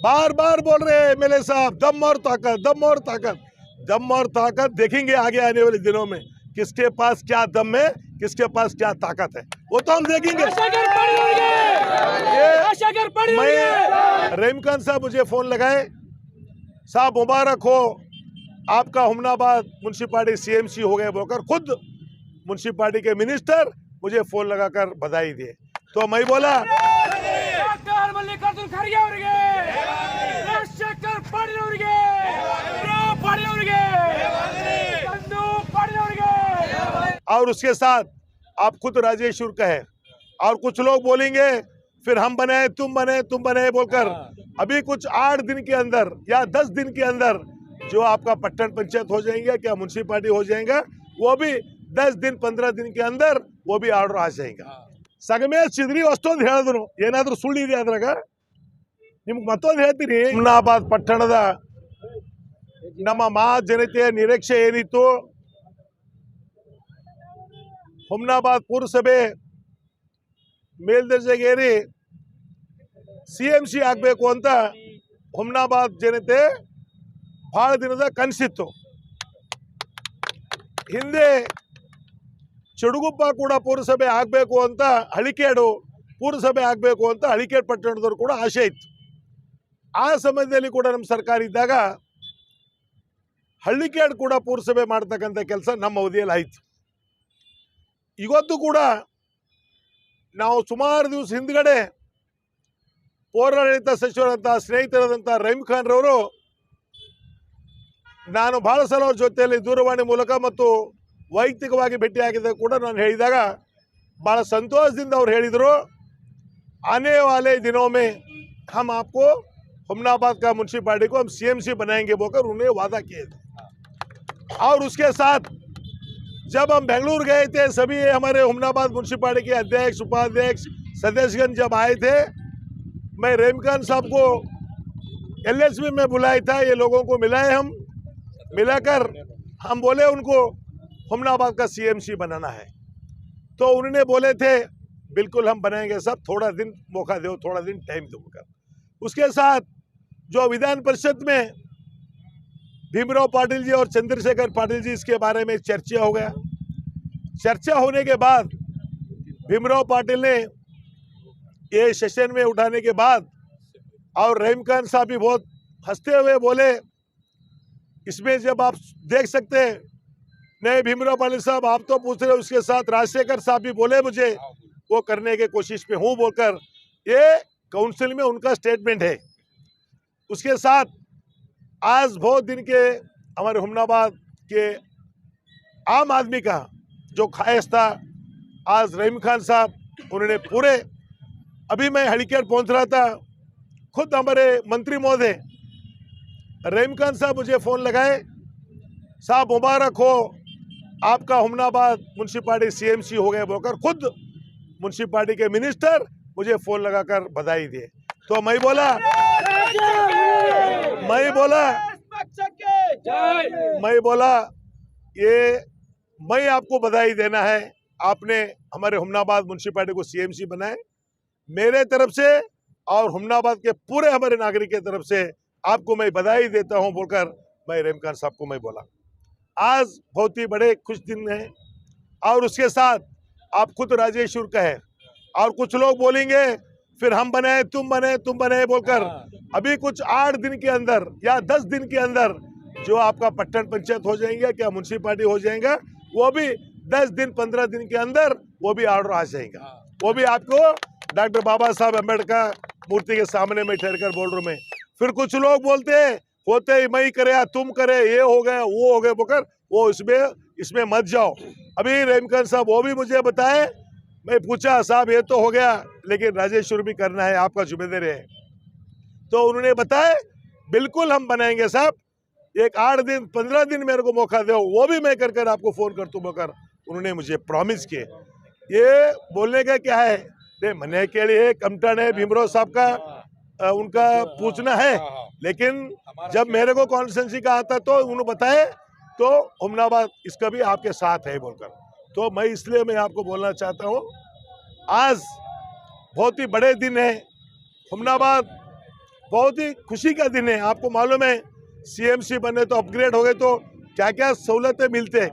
बार बार बोल रहे हैं एमएलए साहब, दम और ताकत, दम और ताकत, दम और ताकत। देखेंगे आगे आने वाले दिनों में किसके पास क्या दम है, किसके पास क्या ताकत है, वो तो हम देखेंगे। मैं रहीम खान साहब मुझे फोन लगाए, साहब मुबारक हो, आपका हुमनाबाद म्युनिसिपालिटी सीएमसी हो गए बोलकर खुद म्युनिसिपालिटी के मिनिस्टर मुझे फोन लगाकर बधाई दिए। तो मैं बोला और उसके साथ आप खुद राजेश्वर कहे, और कुछ लोग बोलेंगे फिर हम बने तुम बने बोलकर, अभी कुछ 8 दिन के अंदर या 10 दिन के अंदर जो आपका पट्टन पंचायत हो जाएंगे, क्या म्युनिसिपालिटी हो जाएगा, वो भी 10 दिन 15 दिन के अंदर वो भी आर्डर आ जाएगा। ಸಗಮೇ ಚಿದ್ರಿ ಅಷ್ಟೊಂದು ಹೇಳಿದ್ರು, ಏನಾದರೂ ಸುಳ್ಳಿದೆ ಅದ್ರಾಗ? ನಿಮ್ಗೆ ಮತ್ತೊಂದು ಹೇಳ್ತೀನಿ, ಹುಮ್ನಾಬಾದ್ ಪಟ್ಟಣದ ನಮ್ಮ ಮಹಾ ಜನತೆಯ ನಿರೀಕ್ಷೆ ಏನಿತ್ತು, ಹುಮ್ನಾಬಾದ್ ಪುರಸಭೆ ಮೇಲ್ದರ್ಜೆಗೇರಿ ಸಿಎಂಸಿ ಆಗಬೇಕು ಅಂತ ಹುಮ್ನಾಬಾದ್ ಜನತೆ ಬಹಳ ದಿನದ ಕನಸಿತ್ತು। ಹಿಂದೆ ಚಡುಗುಪ್ಪ ಕೂಡ ಪುರಸಭೆ ಆಗಬೇಕು ಅಂತ, ಹಳಿಕೇಡು ಪುರಸಭೆ ಆಗಬೇಕು ಅಂತ ಹಳಿಕೇಡು ಪಟ್ಟಣದವರು ಕೂಡ ಆಸೆ ಇತ್ತು। ಆ ಸಮಯದಲ್ಲಿ ಕೂಡ ನಮ್ಮ ಸರ್ಕಾರ ಇದ್ದಾಗ ಹಳ್ಳಿಕೇಡು ಕೂಡ ಪುರಸಭೆ ಮಾಡ್ತಕ್ಕಂಥ ಕೆಲಸ ನಮ್ಮ ಅವಧಿಯಲ್ಲಿ ಆಯಿತು। ಇವತ್ತು ಕೂಡ ನಾವು ಸುಮಾರು ದಿವಸ ಹಿಂದ್ಗಡೆ ಪೌರಾಡಳಿತ ಸಚಿವರಂತ ಸ್ನೇಹಿತರಾದಂಥ ರಹೀಮ್ ಖಾನ್ ರವರು, ನಾನು ಬಹಳ ಸಲ ಅವ್ರ ಜೊತೆಯಲ್ಲಿ ದೂರವಾಣಿ ಮೂಲಕ ಮತ್ತು ವೈಯಕ್ತಿಕವಾಗಿ ಭೇಟಿಯಾಗಿದ್ದಾಗ ಕೂಡ ನಾನು ಹೇಳಿದಾಗ ಭಾಳ ಸಂತೋಷದಿಂದ ಅವ್ರು ಹೇಳಿದರು, आने वाले दिनों में हम आपको हुमनाबाद का म्युनिसिपालिटी को हम सीएमसी बनाएंगे बोलकर उन्हें वादा किए थे। और उसके साथ जब हम बेंगलुरु गए थे, सभी हमारे हुमनाबाद म्युनिसिपालिटी के अध्यक्ष, उपाध्यक्ष, सदस्यगण जब आए थे, मैं रहीम खान साहब को एलएसबी में बुलाया था। ये लोगों को मिलाए, हम मिलाकर हम बोले उनको हुमनाबाद का सीएमसी बनाना है। तो उन्होंने बोले थे बिल्कुल हम बनाएंगे साहब, थोड़ा दिन मौका दो, थोड़ा दिन टाइम दो। उसके साथ जो विधान परिषद में भीमराव पाटिल जी और चंद्रशेखर पाटिल जी, इसके बारे में चर्चा हो गया। चर्चा होने के बाद भीमराव पाटिल ने ये सेशन में उठाने के बाद, और रहीम खान साहब भी बहुत हंसते हुए बोले, इसमें जब आप देख सकते हैं, नहीं भीमराव पाटिल साहब आप तो पूछ रहे, उसके साथ राजशेखर साहब भी बोले मुझे वो करने के कोशिश में हूँ बोलकर, ये काउंसिल में उनका स्टेटमेंट है। उसके साथ आज बहुत दिन के हमारे हुमनाबाद के आम आदमी का जो ख्वाहिश था, आज रहीम खान साहब उन्होंने पूरे, अभी मैं हड़ीकेर पहुँच रहा था, खुद हमारे मंत्री महोदय रहीम खान साहब मुझे फ़ोन लगाए, साहब मुबारक हो, आपका हुमनाबाद म्युनिसिपालिटी सीएमसी हो गए बोलकर खुद म्युनिसिपालिटी के मिनिस्टर मुझे फ़ोन लगाकर बधाई दिए। तो मैं बोला ये मैं आपको बधाई देना है, आपने हमारे हुमनाबाद म्युनिसिपालिटी को सीएमसी बनाए, मेरे तरफ से और हुमनाबाद के पूरे हमारे नागरिक की तरफ से आपको मैं बधाई देता हूं बोलकर मैं रहीम खान साहब को मैं बोला। आज बहुत ही बड़े खुश दिन है। और उसके साथ आप खुद राजेश्वर कहे, और कुछ लोग बोलेंगे फिर हम बने तुम बने बोलकर, अभी कुछ 8 दिन के अंदर या 10 दिन के अंदर जो आपका पट्टन पंचायत हो जाएंगे, क्या म्युनिसिपालिटी हो जाएगा, वो भी 10 दिन 15 दिन के अंदर वो भी आर्डर आ जाएगा। वो भी आपको डॉक्टर बाबा साहब अम्बेडकर मूर्ति के सामने में ठहर कर बोल रहा हूँ मैं। फिर कुछ लोग बोलते हैं होते ही मैं करे या तुम करे, ये हो गया वो हो गया बोकर, वो इसमें मत जाओ। अभी रहीम खान साहब वो भी मुझे बताए, मैं पूछा साहब ये तो हो गया लेकिन राजेश्वर भी करना है, आपका जिम्मेदारी है। तो उन्होंने बताया बिल्कुल हम बनाएंगे साहब, एक 8 दिन 15 दिन मेरे को मौका दो, वो भी मैं कर आपको फ़ोन कर दूँ बोकर उन्होंने मुझे प्रॉमिस किए। ये बोलने का क्या है, मने के लिए कमटन है भीमराव साहब का, उनका पूछना है, लेकिन जब मेरे को कॉन्स्टिट्यूंसी का आता तो उन्होंने बताए तो हुमनाबाद इसका भी आपके साथ है बोलकर। तो मैं इसलिए मैं आपको बोलना चाहता हूँ, आज बहुत ही बड़े दिन है। हुमनाबाद बहुत ही खुशी का दिन है। आपको मालूम है सीएमसी बने तो अपग्रेड हो गए तो क्या क्या सहूलतें मिलते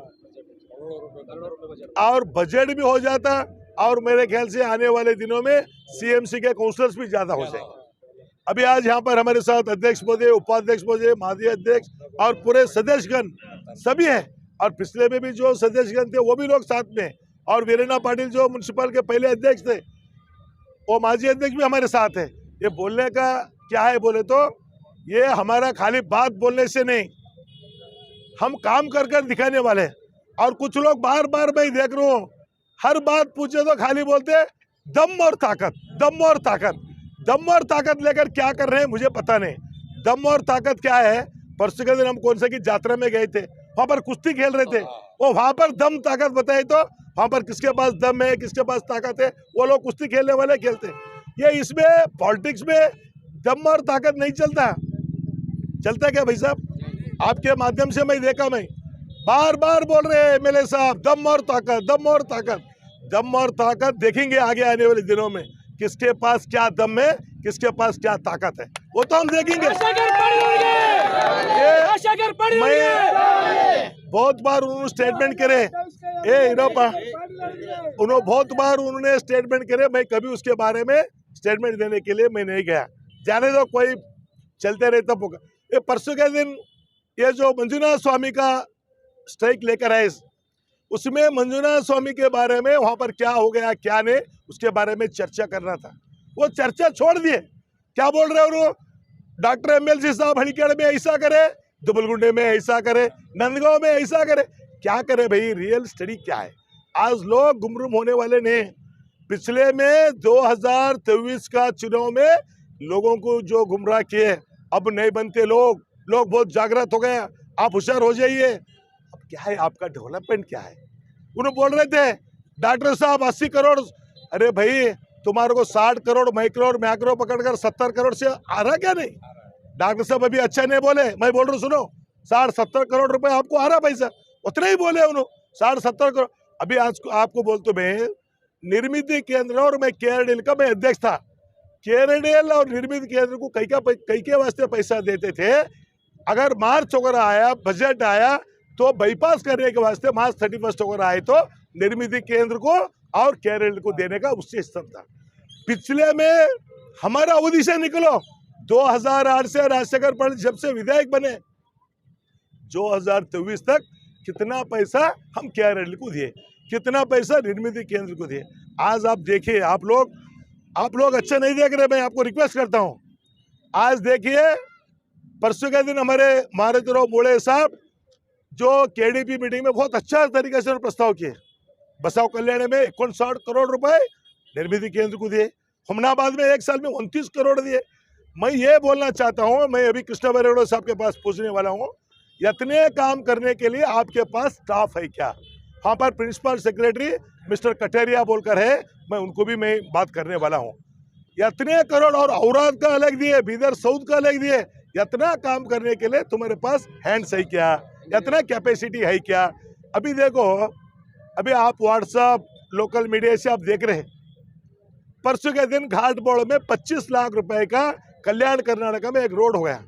और बजट भी हो जाता और मेरे ख्याल से आने वाले दिनों में सीएमसी के काउंसलर्स भी ज्यादा हो जाएंगे। अभी आज यहाँ पर हमारे साथ अध्यक्ष महोदय, उपाध्यक्ष महोदय, माननीय अध्यक्ष और पूरे सदस्यगण सभी है और पिछले में भी जो सदस्यगण थे वो भी लोग साथ में और वीरेना पाटिल जो म्युनिसिपल के पहले अध्यक्ष थे वो माजी अध्यक्ष भी हमारे साथ है। ये बोलने का क्या है बोले तो ये हमारा खाली बात बोलने से नहीं, हम काम कर कर दिखाने वाले हैं। और कुछ लोग बार बार मैं देख रहा हूँ हर बात पूछे तो खाली बोलते दम और ताकत, दम और ताकत, दम और ताकत लेकर क्या कर रहे हैं मुझे पता नहीं। दम और ताकत क्या है? परसों के दिन हम कौन सा की यात्रा में गए थे, वहां पर कुश्ती खेल रहे थे, वो वहां पर दम ताकत बताए तो वहां पर किसके पास दम है किसके पास ताकत है वो लोग कुश्ती खेलने वाले खेलते। ये इसमें पॉलिटिक्स में दम और ताकत नहीं चलता। चलता क्या भाई साहब? आपके माध्यम से मैं देखा, मैं बार बार बोल रहे हैं एमएलए साहब दम और ताकत, दम और ताकत, दम और ताकत। देखेंगे आगे आने वाले दिनों में किसके पास क्या दम है किसके पास क्या ताकत है वो तो हम देखेंगे। मैं बहुत बार उन्होंने स्टेटमेंट करे उन्होंने बहुत बार उन्होंने स्टेटमेंट करे, मैं कभी उसके बारे में स्टेटमेंट देने के लिए मैं नहीं गया। जाने दो, कोई चलते रहता होगा। ये परसों के दिन ये जो मंजुनाथ स्वामी का स्ट्राइक लेकर आए उसमें मंजुनाथ स्वामी के बारे में वहां पर क्या हो गया क्या नहीं उसके बारे में चर्चा करना था, वो चर्चा छोड़ दिए। क्या बोल रहे हो? डॉक्टर एमएलसी साहब हड़ीकेड़ में ऐसा करे, दुबलगुंडे में ऐसा करे, नंदगांव में ऐसा करे, क्या करे भाई? रियल स्टडी क्या है? आज लोग गुमराह होने वाले नहीं। पिछले में 2023 का चुनाव में लोगों को जो गुमराह किए अब नहीं बनते लोग बहुत जागृत हो गए। आप होशियार हो जाइए। अब क्या है आपका डेवलपमेंट क्या है? उन्होंने बोल रहे थे डॉक्टर साहब 80 करोड़, अरे भाई तुम्हारे को 60 करोड़ मैक्रो पकड़कर 70 करोड़ से आ रहा क्या? नहीं डॉक्टर साहब अभी अच्छा नहीं बोले, मैं बोल रहा हूँ सुनो, 60-70 करोड़ रुपए आपको आ रहा पैसा, उतना ही बोले उन्होंने 60-70 करोड़। अभी आज आपको बोलते मैं निर्मित केंद्र और मैं केआरडीएल का मैं अध्यक्ष था। केआरडीएल और निर्मित केंद्र को कई के वास्ते पैसा देते थे। अगर मार्च वगैरह आया, बजट आया तो बाईपास करने के वास्ते मार्च 31 वगैरह आए तो निर्मित केंद्र को और केआरडीएल को देने का उससे सिस्टम था। पिछले में हमारा अवधि से निकलो 2008 से राजशेखर पाटिल जब से विधायक बने 2023 तक कितना पैसा हम केआरडीएल को दिए, कितना पैसा निर्मित केंद्र को दिए। आज आप देखिए, आप लोग अच्छा नहीं देख रहे, मैं आपको रिक्वेस्ट करता हूं। आज देखिए परसों के दिन हमारे मारुतिराव मोळे साहब जो केडीपी मीटिंग में बहुत अच्छा तरीके से प्रस्ताव किए, बसाव कल्याण में 59 करोड़ रुपए निर्मित केंद्र को दिए, हुमनाबाद में एक साल में 29 करोड़ दिए। मैं ये बोलना चाहता हूं, मैं अभी कृष्णा बरेड़ो साहब के पास पूछने वाला हूं, इतने काम करने के लिए आपके पास स्टाफ है क्या? वहाँ पर प्रिंसिपल सेक्रेटरी मिस्टर कटेरिया बोलकर है, मैं उनको भी मैं बात करने वाला हूँ। इतने करोड़ और औराद का अलग दिए, बीदर साउथ का अलग दिए, इतना काम करने के लिए तुम्हारे पास हैंड्स है क्या? इतना कैपेसिटी है क्या? अभी देखो, अभी आप व्हाट्सएप लोकल मीडिया से आप देख रहे हैं, परसों के दिन घाटबोड़ में 25 लाख रुपए का कल्याण कर्नाटक में एक रोड हो गया,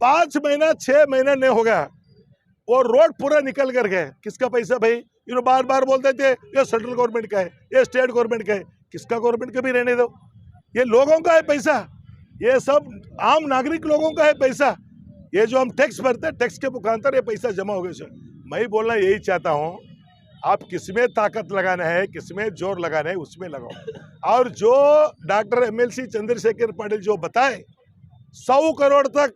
5 महीना 6 महीना नहीं हो गया, वो रोड पूरा निकल कर गए। किसका पैसा भाई? इन्होंने बार बार बोलते थे ये सेंट्रल गवर्नमेंट का है, ये स्टेट गवर्नमेंट का है। किसका गवर्नमेंट का भी रहने दो, ये लोगों का है पैसा, ये सब आम नागरिक लोगों का है पैसा। ये जो हम टैक्स भरते हैं, टैक्स के मुखांतर ये पैसा जमा हो गया। मैं बोलना यही चाहता हूँ, आप किसमें ताकत लगाना है, किसमें जोर लगाना है, उसमें लगाओ। और जो डॉक्टर एमएलसी चंद्रशेखर पाटिल जो बताए 100 करोड़ तक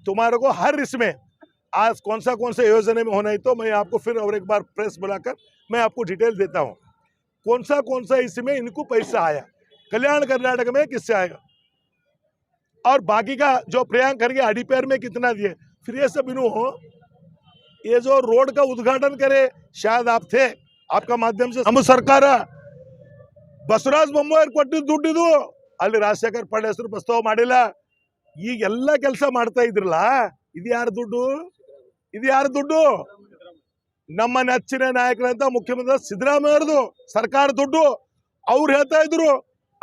तुम्हारे को हर इसमें आज कौन सा योजना में होना है, तो मैं आपको फिर और एक बार प्रेस बुलाकर मैं आपको डिटेल देता हूँ कौन सा इसमें इनको पैसा आया, कल्याण कर्नाटक में किससे आएगा और बाकी का जो प्रियांक खड़गे अडीपेर में कितना दिए। फिर ये सब इन्हों ये जो रोड का उद्घाटन करे, शायद आप थे, आपका माध्यम से हम सरकार बसवराज बೊಮ್ಮಾಯಿ ಕೊಟ್ಟಿದ್ದು ದುಡ್ಡಿದು ಅಲ್ಲಿ ರಾಜಶೇಖರ್ ಪಾಟಿಲ್ ಹೆಸರು ಪ್ರಸ್ತಾವ ಮಾಡಿಲ್ಲ। ಈ ಎಲ್ಲ ಕೆಲಸ ಮಾಡ್ತಾ ಇದ್ರಲ್ಲ, ಇದು ಯಾರ ದುಡ್ಡು? ನಮ್ಮ ನೆಚ್ಚಿನ ನಾಯಕರಂತ ಮುಖ್ಯಮಂತ್ರಿ ಸಿದ್ದರಾಮಯ್ಯ ಅವರದು ಸರ್ಕಾರ ದುಡ್ಡು। ಅವ್ರು ಹೇಳ್ತಾ ಇದ್ರು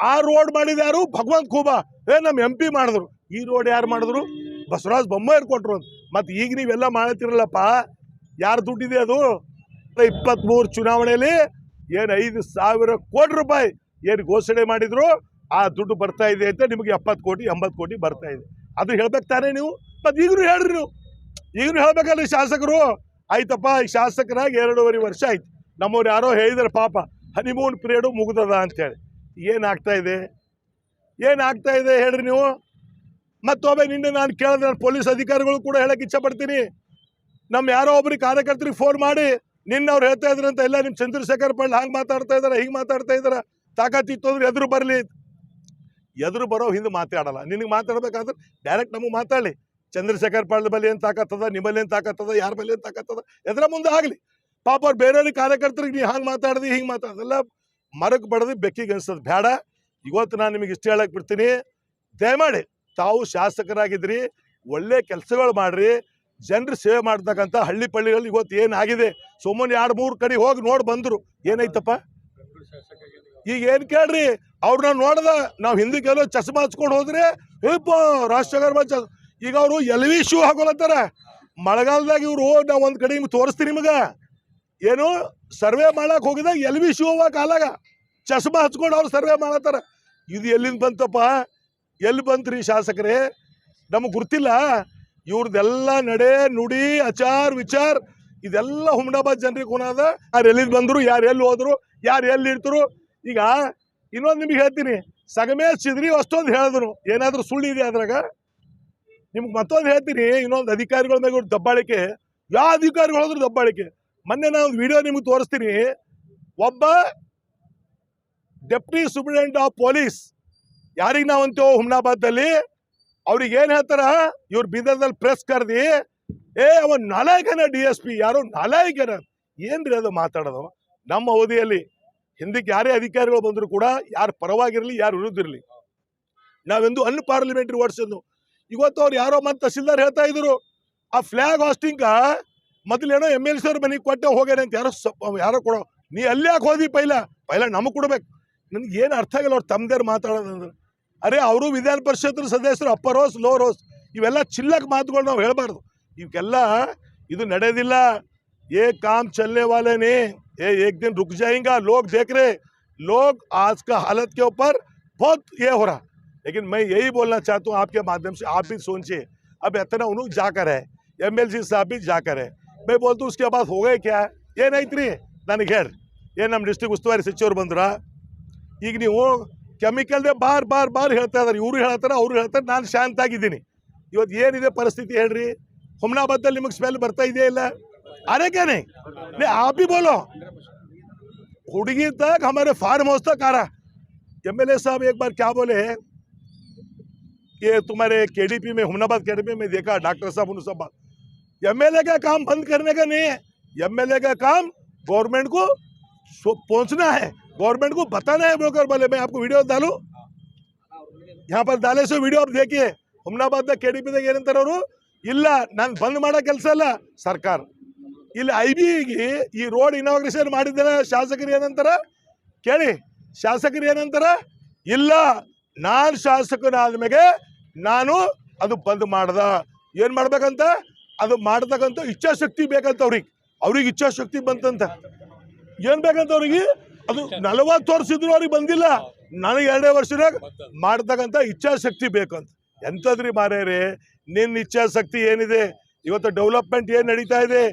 ಆ ರೋಡ್ ಮಾಡಿದ ಯಾರು? ಭಗವಂತ ಖೂಬಾ. ನಮ್ಮ MP ಮಾಡಿದ್ರು. ಈ ರೋಡ್ ಯಾರು ಮಾಡಿದ್ರು? ಬಸವರಾಜ ಬೊಮ್ಮಾಯಿ ಕೊಟ್ಟರು. ಮತ್ತು ಈಗ ನೀವೆಲ್ಲ ಮಾಡ್ತಿರಲ್ಲಪ್ಪ, ಯಾರು ದುಡ್ಡಿದೆ ಅದು? 23 ಚುನಾವಣೆಯಲ್ಲಿ ಏನು 5,000 ಕೋಟಿ ರೂಪಾಯಿ ಏನು ಘೋಷಣೆ ಮಾಡಿದ್ರು, ಆ ದುಡ್ಡು ಬರ್ತಾ ಇದೆ ಅಂತ ನಿಮಗೆ 70 ಕೋಟಿ 80 ಕೋಟಿ ಬರ್ತಾ ಇದೆ. ಅದು ಹೇಳ್ಬೇಕು ತಾನೇ ನೀವು? ಮತ್ತು ಈಗಲೂ ಹೇಳ್ರಿ ನೀವು, ಈಗಲೂ ಹೇಳ್ಬೇಕಲ್ಲ ಶಾಸಕರು. ಆಯ್ತಪ್ಪ, ಈ ಶಾಸಕರಾಗಿ 2.5 ವರ್ಷ ಆಯ್ತು. ನಮ್ಮವ್ರು ಯಾರೋ ಹೇಳಿದಾರೆ ಪಾಪ, ಹನಿಮೂನ್ ಪೀರಿಯಡು ಮುಗ್ದದ ಅಂತೇಳಿ. ಏನಾಗ್ತಾ ಇದೆ ಹೇಳ್ರಿ ನೀವು. ಮತ್ತೊಮ್ಮೆ ನಿನ್ನೆ ನಾನು ಕೇಳಿದ್ರೆ ಪೊಲೀಸ್ ಅಧಿಕಾರಿಗಳು ಕೂಡ ಹೇಳಕ್ಕೆ ಇಚ್ಛೆ ಪಡ್ತೀನಿ. ನಮ್ಮ ಯಾರೋ ಒಬ್ರಿಗೆ ಕಾರ್ಯಕರ್ತರಿಗೆ ಫೋನ್ ಮಾಡಿ ನಿನ್ನೆ ಅವ್ರು ಹೇಳ್ತಾ ಇದ್ರಂತ, ಎಲ್ಲ ನಿಮ್ಮ ಚಂದ್ರಶೇಖರ್ ಪಾಟೀಲ್ ಹಂಗೆ ಮಾತಾಡ್ತಾ ಇದಾರೆ, ಹಿಂಗೆ ಮಾತಾಡ್ತಾ ಇದಾರೆ, ತಾಕತ್ತಿತ್ತು ಅಂದ್ರೆ ಎದುರು ಬರಲಿ. ಎದುರು ಬರೋ ಹಿಂದೆ ಮಾತಾಡಲ್ಲ. ನಿನಗೆ ಮಾತಾಡ್ಬೇಕಾದ್ರೆ ಡೈರೆಕ್ಟ್ ನಮಗೆ ಮಾತಾಡಲಿ. ಚಂದ್ರಶೇಖರ್ ಪಾಟೀಲ್ ಬಲ್ಲಿ ಏನು ತಾಕತ್ತದ, ನಿಮ್ಮಲ್ಲಿ ಏನು ತಾಕತ್ತದ, ಯಾರ ಬಲ್ಲಿ ಏನು ತಾಕತ್ತದ, ಎದ್ರ ಮುಂದೆ ಆಗಲಿ. ಪಾಪ ಅವ್ರು ಬೇರೆಯವ್ರಿಗೆ ಕಾರ್ಯಕರ್ತರಿಗೆ ನೀ ಹಂಗೆ ಮಾತಾಡ್ದು ಹಿಂಗೆ ಮಾತಾಡೋದೆಲ್ಲ ಮರಕ್ಕೆ ಬಡ್ದು ಬೆಕ್ಕಿಗೆ ಅನ್ಸೋದು ಬೇಡ. ಇವತ್ತು ನಾನು ನಿಮಗೆ ಇಷ್ಟು ಹೇಳಕ್ಕೆ ಬಿಡ್ತೀನಿ, ದಯಮಾಡಿ ತಾವು ಶಾಸಕರಾಗಿದ್ರಿ, ಒಳ್ಳೆ ಕೆಲಸಗಳು ಮಾಡ್ರಿ, ಜನರು ಸೇವೆ ಮಾಡ್ತಕ್ಕಂಥ ಹಳ್ಳಿ ಪಳ್ಳಿಗಳಲ್ಲಿ ಇವತ್ತು ಏನಾಗಿದೆ. ಸುಮ್ಮನೆ 2-3 ಕಡೆ ಹೋಗಿ ನೋಡಿ ಬಂದರು, ಏನೈತಪ್ಪ ಈಗ ಏನು ಕೇಳ್ರಿ. ಅವ್ರನ್ನ ನೋಡ್ದ ನಾವು ಹಿಂದಕ್ಕೆ ಎಲ್ಲೋ ಚಸ್ಮಾ ಹಚ್ಕೊಂಡು ಹೋದ್ರೆ ರಾಷ್ಟ್ರಗರ್ಭ ಈಗ ಅವರು LV ಶೂ ಹಾಕೊಳತ್ತಾರ. ಮಳೆಗಾಲದಾಗ ಇವರು ನಾವು ಒಂದು ಕಡೆ ನಿಮ್ಗೆ ತೋರಿಸ್ತೀನಿ. ನಿಮಗೆ ಏನು ಸರ್ವೆ ಮಾಡಕ್ಕೆ ಹೋಗಿದಾಗ LV ಶೂ ಕಾಲಾಗ ಚಸ್ಮಾ ಹಚ್ಕೊಂಡು ಅವ್ರು ಸರ್ವೆ ಮಾಡತ್ತಾರ. ಇದು ಎಲ್ಲಿಂದ ಬಂತಪ್ಪ? ಎಲ್ಲಿ ಬಂತ್ರಿ ಶಾಸಕರೇ? ನಮಗೆ ಗೊತ್ತಿಲ್ಲ. ಇವ್ರದ್ದೆಲ್ಲ ನಡೆ ನುಡಿ ಆಚಾರ ವಿಚಾರ ಇದೆಲ್ಲ ಹುಮ್ನಾಬಾದ್ ಜನರಿಗೆ ಕೊನಾದ. ಯಾರು ಎಲ್ಲಿಂದ ಬಂದರು, ಯಾರು ಎಲ್ಲಿ ಹೋದ್ರು, ಯಾರು ಎಲ್ಲಿ ಇರ್ತರು. ಈಗ ಇನ್ನೊಂದು ನಿಮಗೆ ಹೇಳ್ತೀನಿ, ಸಗಮೇಶ್ ಚಿದ್ರಿ ಅಷ್ಟೊಂದು ಹೇಳಿದ್ರು, ಏನಾದರೂ ಸುಳ್ಳು ಇದೆ ಅದ್ರಾಗ? ನಿಮ್ಗೆ ಮತ್ತೊಂದು ಹೇಳ್ತೀನಿ, ಇನ್ನೊಂದು ಅಧಿಕಾರಿಗಳ ಮೇಲೆ ದಬ್ಬಾಳಿಕೆ. ಯಾವ ಅಧಿಕಾರಿಗಳು ಹೋದ್ರು ದಬ್ಬಾಳಿಕೆ. ಮೊನ್ನೆ ನಾನು ಒಂದು ವಿಡಿಯೋ ನಿಮಗೆ ತೋರಿಸ್ತೀನಿ. ಒಬ್ಬ ಡೆಪ್ಟಿ ಸೂಪರಿಂಟೆಂಡೆಂಟ್ ಆಫ್ ಪೊಲೀಸ್, ಯಾರಿಗೆ ನಾವು ಅಂತೀವೋ ಹುಮ್ನಾಬಾದಲ್ಲಿ, ಅವ್ರಿಗೆ ಏನು ಹೇಳ್ತಾರ, ಇವ್ರು ಬೀದರ್ದಲ್ಲಿ ಪ್ರೆಸ್ ಕರೆದಿ, ಅವನ್ ನಾಲಾಯಕನ DSP, ಯಾರು ನಾಲಾಯಕನ? ಏನ್ರಿ ಅದು ಮಾತಾಡೋದು? ನಮ್ಮ ಅವಧಿಯಲ್ಲಿ ಹಿಂದಕ್ಕೆ ಯಾರೇ ಅಧಿಕಾರಿಗಳು ಬಂದರೂ ಕೂಡ ಯಾರು ಪರವಾಗಿರಲಿ, ಯಾರು ವಿರುದ್ಧ ಇರಲಿ, ನಾವೆಂದು ಅನ್ಪಾರ್ಲಿಮೆಂಟ್ರಿ ಓಡಿಸಿದ್ನು. ಇವತ್ತು ಅವ್ರು ಯಾರೋ ಮತ್ತೆ ತಹಸೀಲ್ದಾರ್ ಹೇಳ್ತಾ ಇದ್ರು, ಆ ಫ್ಲಾಗ್ ಹಾಸ್ಟಿಂಗ್ ಮೊದಲೇನೋ MLC ಅವ್ರ ಮನೆಗೆ ಕೊಟ್ಟೆ ಹೋಗ್ಯಾನೆ ಅಂತ ಯಾರೋ ಕೊಡೋ. ನೀ ಅಲ್ಲಿ ಯಾಕೆ ಹೋದಿ? ಪೈಲ ನಮಗೆ ಕೊಡ್ಬೇಕು. ನನಗೆ ಏನು ಅರ್ಥ ಆಗಿಲ್ಲ ಅವ್ರು ತಮ್ಮದೇರು ಮಾತಾಡೋದಂದ್ರೆ. ಅರೆ ಅವರು ವಿಧಾನ ಪರಿಷತ್ ಸದಸ್ಯರು, ಅಪ್ಪರ್ ಹೌಸ್ ಲೋವರ್ ಹೌಸ್, ಇವೆಲ್ಲ ಚಿಲ್ಲಕ್ಕೆ ಮಾತುಗಳು ನಾವು ಹೇಳಬಾರ್ದು. ಇವಕ್ಕೆಲ್ಲ ಇದು ನಡೆಯೋದಿಲ್ಲ. ये काम चलने वाले नहीं, ये एक दिन रुक जाएगा. लोग देख रहे, लोग आज का हालत के ऊपर बहुत ये हो रहा. लेकिन मैं यही बोलना चाहता हूँ आपके माध्यम से, आप भी सोचिए. अब इतना उन्होंने जाकर है, MLC साहब भी जाकर है. मैं बोलता हूँ उसके बाद हो गए क्या? ये नहीं इतनी ನನಗೆ ಹೇಳಿ. ಏನು ನಮ್ಮ ಡಿಸ್ಟ್ರಿಕ್ಟ್ ಉಸ್ತುವಾರಿ ಸಚಿವರು ಬಂದ್ರ, ಈಗ ನೀವು ಕೆಮಿಕಲ್ದೇ ಬಾರ್ ಹೇಳ್ತಾ ಇದ್ದಾರೆ. ಇವರು ಹೇಳ್ತಾರೆ, ಅವರು ಹೇಳ್ತಾರೆ, ನಾನು ಶಾಂತ ಆಗಿದ್ದೀನಿ. ಇವತ್ತು ಏನಿದೆ ಪರಿಸ್ಥಿತಿ ಹೇಳ್ರಿ? ಹುಮ್ನಾಬಾದಲ್ಲಿ ನಿಮಗೆ ಸ್ಮೆಲ್ ಬರ್ತಾ ಇದೆಯಾ ಇಲ್ಲ? अरे क्या नहीं, आप भी बोलो. हुडगी तक हमारे फार्म हाउस तक आ रहा. MLA साहब एक बार क्या बोले कि तुम्हारे KDP में, हुमनाबाद KDP में देखा डॉक्टर साहब उन सब. MLA का काम बंद करने का नहीं है. MLA का काम गवर्नमेंट को पहुंचना है, गवर्नमेंट को बताना है. बोलकर बोले मैं आपको वीडियो डालूं, यहाँ पर डाले से वीडियो आप देखिए. ಹುಮ್ನಾಬಾದ್ KDP ಏನಂತಾರೆ ಅವರು, ಇಲ್ಲ ನಾನು ಬಂದ್ ಮಾಡೋ ಕೆಲಸ ಅಲ್ಲ ಸರ್ಕಾರ. ಇಲ್ಲಿ IBಗೆ ಈ ರೋಡ್ ಇನಾಗ್ರೇಷನ್ ಮಾಡಿದ್ದಾರೆ. ಶಾಸಕರು ಏನಂತಾರ ಕೇಳಿ, ಶಾಸಕರು ಏನಂತಾರ, ಇಲ್ಲ ನಾನು ಶಾಸಕನಾದ್ಮೇಲೆ ನಾನು ಅದು ಬಂದ್ ಮಾಡ್ದ. ಏನು ಮಾಡ್ಬೇಕಂತ, ಅದು ಮಾಡ್ತಕ್ಕಂಥ ಇಚ್ಛಾಶಕ್ತಿ ಬೇಕಂತ ಅವ್ರಿಗೆ ಇಚ್ಛಾಶಕ್ತಿ ಬಂತಂತ. ಏನು ಬೇಕಂತ ಅವ್ರಿಗೆ? ಅದು 40 ವರ್ಷ ಇದ್ರು ಅವ್ರಿಗೆ ಬಂದಿಲ್ಲ. ನನಗೆ 2 ವರ್ಷದಾಗ ಮಾಡ್ತಕ್ಕಂಥ ಇಚ್ಛಾಶಕ್ತಿ ಬೇಕಂತ. ಎಂಥದ್ರಿ ಮಾರ್ಯಾರೆ ನಿನ್ನ ಇಚ್ಛಾಶಕ್ತಿ ಏನಿದೆ? ಇವತ್ತು ಡೆವಲಪ್ಮೆಂಟ್ ಏನು ನಡೀತಾ ಇದೆ?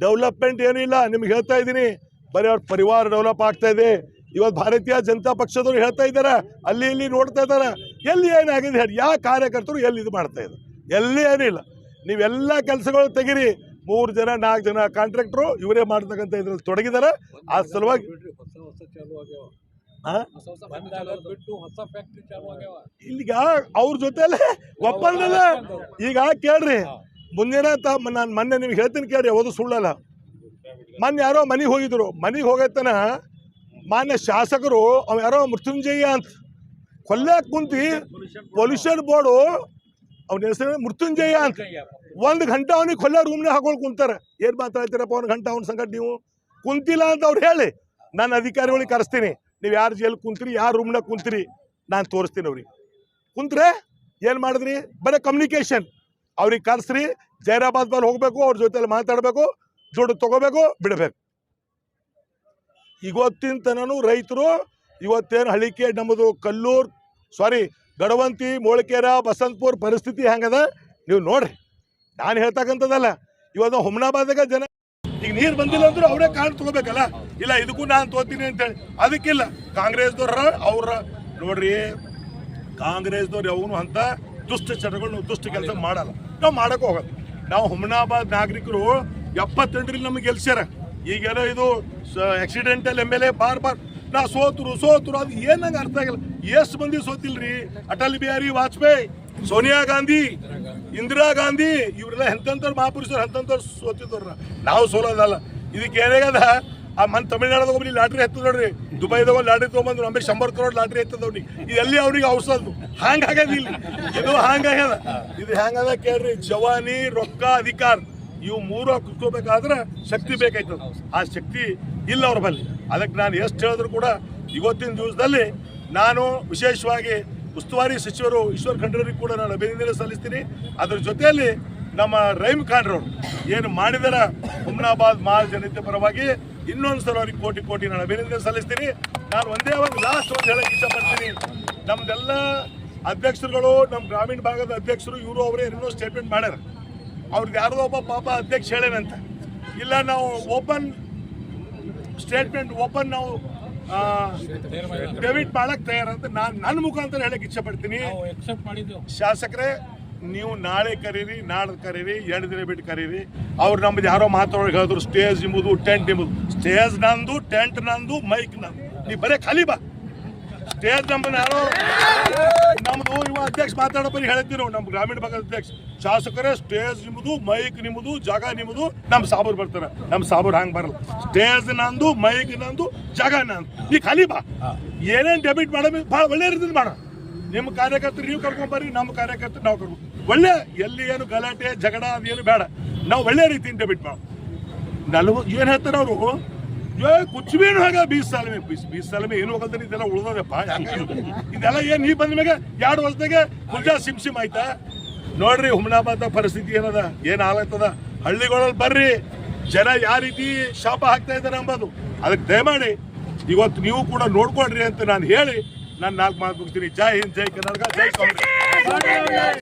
ಡೆವಲಪ್ಮೆಂಟ್ ಏನಿಲ್ಲ. ನಿಮ್ಗೆ ಹೇಳ್ತಾ ಇದ್ದೀನಿ, ಬರೀ ಅವ್ರ ಪರಿವಾರ ಡೆವಲಪ್ ಆಗ್ತಾ ಇದೆ. ಇವತ್ತು ಭಾರತೀಯ ಜನತಾ ಪಕ್ಷದವ್ರು ಹೇಳ್ತಾ ಇದ್ದಾರೆ, ಅಲ್ಲಿ ಇಲ್ಲಿ ನೋಡ್ತಾ ಇದ್ದಾರೆ, ಎಲ್ಲಿ ಏನಾಗಿದೆ ಹೇಳಿ? ಯಾವ ಕಾರ್ಯಕರ್ತರು ಎಲ್ಲಿ ಇದು ಮಾಡ್ತಾ ಇದ್ದಾರೆ? ಎಲ್ಲಿ ಏನಿಲ್ಲ. ನೀವೆಲ್ಲ ಕೆಲಸಗಳು ತೆಗಿರಿ. 3 ಜನ 4 ಜನ ಕಾಂಟ್ರಾಕ್ಟ್ರು ಇವರೇ ಮಾಡ್ತಕ್ಕಂಥ ಇದ್ರಲ್ಲಿ ತೊಡಗಿದ್ದಾರೆ. ಆ ಸಲುವಾಗಿ ಈಗ ಅವ್ರ ಜೊತೆಲೆ ಒಪ್ಪಂದಲ್ಲ. ಈಗ ಕೇಳ್ರಿ, ಮುಂದಿನ ನಾನು ಮೊನ್ನೆ ನಿಮ್ಗೆ ಹೇಳ್ತೀನಿ ಕೇಳ್ರಿ, ಯಾವುದು ಸುಳ್ಳಲ್ಲ. ಮೊನ್ನೆ ಯಾರೋ ಮನೆಗೆ ಹೋಗಿದ್ರು, ಮನೆಗೆ ಹೋಗತ್ತನ ಮಾನ್ಯ ಶಾಸಕರು ಅವ್ ಯಾರೋ ಮೃತ್ಯುಂಜಯ ಅಂತ ಕೊಲ್ಲಾಕ್ ಕುಂತಿ ಪೊಲ್ಯೂಷನ್ ಬೋರ್ಡು ಅವನ ಹೆಸರು ಮೃತ್ಯುಂಜಯ ಅಂತ 1 ಗಂಟೆ ಅವನಿಗೆ ಕೊಲ್ಲ ರೂಮ್ನ ಹಾಕೊಂಡು ಕುಂತಾರೆ. ಏನು ಮಾತಾಡ್ತೀರಪ್ಪ 1 ಗಂಟೆ ಅವನ ಸಂಗಡ ನೀವು? ಕುಂತಿಲ್ಲ ಅಂತ ಅವ್ರು ಹೇಳಿ, ನಾನು ಅಧಿಕಾರಿಗಳಿಗೆ ಕರೆಸ್ತೀನಿ. ನೀವು ಯಾರು ಜೈಲ್ ಕುಂತ್ರಿ, ಯಾರು ರೂಮ್ನಾಗ ಕುಂತ್ರಿ ನಾನು ತೋರಿಸ್ತೀನಿ ಅವ್ರಿಗೆ. ಕುಂತ್ರೆ ಏನು ಮಾಡಿದ್ರಿ, ಬರೀ ಕಮ್ಯುನಿಕೇಷನ್. ಅವ್ರಿಗೆ ಕರೆಸ್ರಿ, ಜೈರಾಬಾದ್ ಮೇಲೆ ಹೋಗಬೇಕು, ಅವ್ರ ಜೊತೆಲಿ ಮಾತಾಡಬೇಕು, ದುಡ್ಡು ತೊಗೋಬೇಕು, ಬಿಡಬೇಕು. ಇವತ್ತಿನ ತನೂ ರೈತರು ಇವತ್ತೇನು ಹಳಿಕೆ ನಮ್ಮದು ಕಲ್ಲೂರು ಗಡವಂತಿ, ಮೋಳಕೇರ, ಬಸಂತಪುರ ಪರಿಸ್ಥಿತಿ ಹೆಂಗದ ನೀವು ನೋಡ್ರಿ. ನಾನು ಹೇಳ್ತಕ್ಕಂಥದ್ದಲ್ಲ. ಇವತ್ತು ಹುಮ್ನಾಬಾದಾಗ ಜನ ಈಗ ನೀರು ಬಂದಿಲ್ಲ ಅಂದ್ರೂ ಅವರೇ ಕಾರಣ ತಗೋಬೇಕಲ್ಲ. ಇಲ್ಲ ಇದಕ್ಕೂ ನಾನು ತೋತೀನಿ ಅಂತೇಳಿ ಅದಕ್ಕಿಲ್ಲ. ಕಾಂಗ್ರೆಸ್ದವ್ರ ಅವ್ರ ನೋಡ್ರಿ, ಕಾಂಗ್ರೆಸ್ದವ್ರು ಯಾವನು ಅಂತ ದುಷ್ಟ ಚಟಗಳು ದುಷ್ಟ ಕೆಲಸ ಮಾಡಲ್ಲ, ನಾವು ಮಾಡಕ್ಕೆ ಹೋಗಲ್ಲ. ನಾವು ಹುಮ್ನಾಬಾದ್ ನಾಗರಿಕರು 78ರಲ್ಲಿ ನಮಗೆ ಗೆಲ್ಸ್ಯಾರ. ಈಗೇನೋ ಇದು ಆಕ್ಸಿಡೆಂಟಲ್ MLA ಬಾರ್ ನಾ ಸೋತರು ಅದು ಏನಂಗೆ ಅರ್ಥ ಆಗಿಲ್ಲ. ಎಷ್ಟು ಮಂದಿ ಸೋತಿಲ್ರಿ? ಅಟಲ್ ಬಿಹಾರಿ ವಾಜಪೇಯಿ, ಸೋನಿಯಾ ಗಾಂಧಿ, ಇಂದಿರಾ ಗಾಂಧಿ, ಇವರೆಲ್ಲ ಎಂತೆಂಥವ್ರು ಮಹಾಪುರುಷರು ಎಂತೆಂಥವ್ರು ಸೋತಿದ್ದವ್ರ. ನಾವು ಸೋಲೋದಲ್ಲ. ಇದಕ್ಕೆ ಏನಾಗದ, ಆ ಮನ್ ತಮಿಳ್ನಾಡದಾಗ ಒಬ್ಬರಿಗೆ ಲಾಟ್ರಿ ಎತ್ತದ ನೋಡ್ರಿ, ದುಬೈದಾಗ ಲಾಟ್ರಿ ತೊಗೊಂಬಂದ್ರು, ಆಮೇಲೆ 100 crore ಲಾಟ್ರಿ ಎತ್ತದವ್ರಿಗೆ. ಇದೆಲ್ಲಿ ಅವ್ರಿಗೆ ಔಷಧ ಹಾಂಗಾಗ್ಯದ. ಇಲ್ಲಿ ಇದು ಹಾಂಗಾಗ್ಯದ. ಇದು ಹೆಂಗದ ಕೇಳ್ರಿ, ಜವಾನಿ, ರೊಕ್ಕ, ಅಧಿಕಾರ, ಇವು ಮೂರು ಕುತ್ಕೋಬೇಕಾದ್ರೆ ಶಕ್ತಿ ಬೇಕಾಯ್ತದ. ಆ ಶಕ್ತಿ ಇಲ್ಲ ಅವ್ರ ಬಲ್ಲಿ. ಅದಕ್ಕೆ ನಾನು ಎಷ್ಟು ಹೇಳಿದ್ರು ಕೂಡ ಇವತ್ತಿನ ದಿವಸದಲ್ಲಿ ನಾನು ವಿಶೇಷವಾಗಿ ಉಸ್ತುವಾರಿ ಸಚಿವರು ಈಶ್ವರ್ ಖಂಡ್ರೆಯವರಿಗೆ ಕೂಡ ನಾನು ಅಭಿನಂದನೆ ಸಲ್ಲಿಸ್ತೀನಿ. ಅದರ ಜೊತೆಯಲ್ಲಿ ನಮ್ಮ ರಹೀಮ್ ಖಾನ್ರವರು ಏನು ಮಾಡಿದಾರ ಹುಮ್ನಾಬಾದ್ ಮಹಾ ಜನತೆ ಪರವಾಗಿ ಇನ್ನೊಂದು ಸಲ ಅವ್ರಿಗೆ ಕೋಟಿ ನಾನು ಅಭಿನಂದನೆ ಸಲ್ಲಿಸ್ತೀನಿ. ನಾನು ಒಂದೇ ಒಂದು ಲಾಸ್ಟ್ ಹೇಳಕ್ಕೆ ಇಷ್ಟಪಡ್ತೀನಿ. ನಮ್ದೆಲ್ಲ ಅಧ್ಯಕ್ಷರುಗಳು, ನಮ್ಮ ಗ್ರಾಮೀಣ ಭಾಗದ ಅಧ್ಯಕ್ಷರು ಇವರು ಅವರೇ ಏನೋ ಸ್ಟೇಟ್ಮೆಂಟ್ ಮಾಡ್ಯಾರ. ಅವ್ರಿಗೆ ಯಾರೋ ಒಬ್ಬ ಪಾಪ ಅಧ್ಯಕ್ಷ ಹೇಳೇನಂತ. ಇಲ್ಲ ನಾವು ಓಪನ್ ಸ್ಟೇಟ್ಮೆಂಟ್ ನಾವು ಡೆಬಿಟ್ ಮಾಡಕ್ಕೆ ತಯಾರಂತ ನಾನು ನನ್ನ ಮುಖಾಂತರ ಹೇಳಕ್ಕೆ ಇಷ್ಟಪಡ್ತೀನಿ. ಶಾಸಕರೇ, ನೀವು ನಾಳೆ ಕರೀರಿ, ನಾಳೆ ಕರೀರಿ, 2 ದಿನ ಬಿಟ್ಟು ಕರೀರಿ. ಅವ್ರು ನಮ್ದು ಯಾರೋ ಮಾತಾಡೋಕೆ ಹೇಳಿದ್ರು ಸ್ಟೇಜ್ ನಿಮ್ಮದು, ಟೆಂಟ್ ನಿಮ್ಮದು. ಸ್ಟೇಜ್ ನಂದು, ಟೆಂಟ್ ನಂದು, ಮೈಕ್ ನಂದು. ನೀವು ಬರೀ ಖಾಲಿ ಬಾ. ಸ್ಟೇಜ್ ನಮ್ಮನ್ನ ಯಾರೋ ನಮ್ದು ಇವ ಅಧ್ಯಕ್ಷ ಮಾತಾಡೋ ಬರೀ ಹೇಳ್ತೀವಿ ನಾವು, ನಮ್ಮ ಗ್ರಾಮೀಣ ಭಾಗದ ಅಧ್ಯಕ್ಷ. ಶಾಸಕರೇ, ಸ್ಟೇಜ್ ನಿಮ್ಮದು, ಮೈಕ್ ನಿಮ್ಮದು, ಜಾಗ ನಿಮ್ಮದು. ನಮ್ಮ ಸಾಬರು ಬರ್ತಾರೆ, ನಮ್ಮ ಸಾಬರು ಹಂಗೆ ಬರಲ್ಲ. ಸ್ಟೇಜ್ ನಂದು, ಮೈಕ್ ನಂದು, ಜಾಗ ನಂದು. ನೀ ಖಾಲಿ ಬಾ. ಏನೇನು ಡೆಬಿಟ್ ಮಾಡೋ ಭಾಳ ಒಳ್ಳೆ ರೀತಿಯಲ್ಲಿ ಮಾಡೋ. ನಿಮ್ಮ ಕಾರ್ಯಕರ್ತರು ನೀವು ಕರ್ಕೊಂಬರ್ರಿ, ನಮ್ಮ ಕಾರ್ಯಕರ್ತರು ನಾವು ಕರ್ಕೊಂಡು ಒಳ್ಳೆ, ಎಲ್ಲಿ ಏನು ಗಲಾಟೆ ಜಗಳ ಅದೇನು ಬೇಡ. ನಾವು ಒಳ್ಳೆ ರೀತಿಯಿಂದ ಡೆಬಿಟ್ ಮಾಡೋ. ಏನು ಹೇಳ್ತಾರೆ ಅವರು, ಕುಚ್ ಬಿ ಹೋಗ 20 साल में 20 साल में ಏನು ಹೋಗಲ್ತಾನೆ. ಇದೆಲ್ಲ ಉಳ್ದದಪ್ಪ. ಇದೆಲ್ಲ ಏನು ನೀ ಬಂದ ಮ್ಯಾಗ 2 ವರ್ಷದಾಗೆ ಕುಲ್ಜಾ ಸಿಮ್ ಆಯ್ತಾ? ನೋಡ್ರಿ ಹುಮ್ನಾಬಾದ್ ಪರಿಸ್ಥಿತಿ ಏನದ, ಏನು ಆಗ್ತದ. ಹಳ್ಳಿಗಳಲ್ಲಿ ಬರ್ರಿ, ಜನ ಯಾವ ರೀತಿ ಶಾಪ ಹಾಕ್ತಾ ಇದ್ದಾರೆ ಅಂಬೋದು. ಅದಕ್ಕೆ ದಯಮಾಡಿ ಇವತ್ತು ನೀವು ಕೂಡ ನೋಡ್ಕೊಳ್ರಿ ಅಂತ ನಾನು ಹೇಳಿ ನಾನು 4 ಮಾತು ಮುಗಿಸ್ತೀನಿ. ಜೈ ಹಿಂದ್, ಜೈ ಕರ್ನಾಟಕ, ಜೈ ಕಾಂಗ್ರೆಸ್.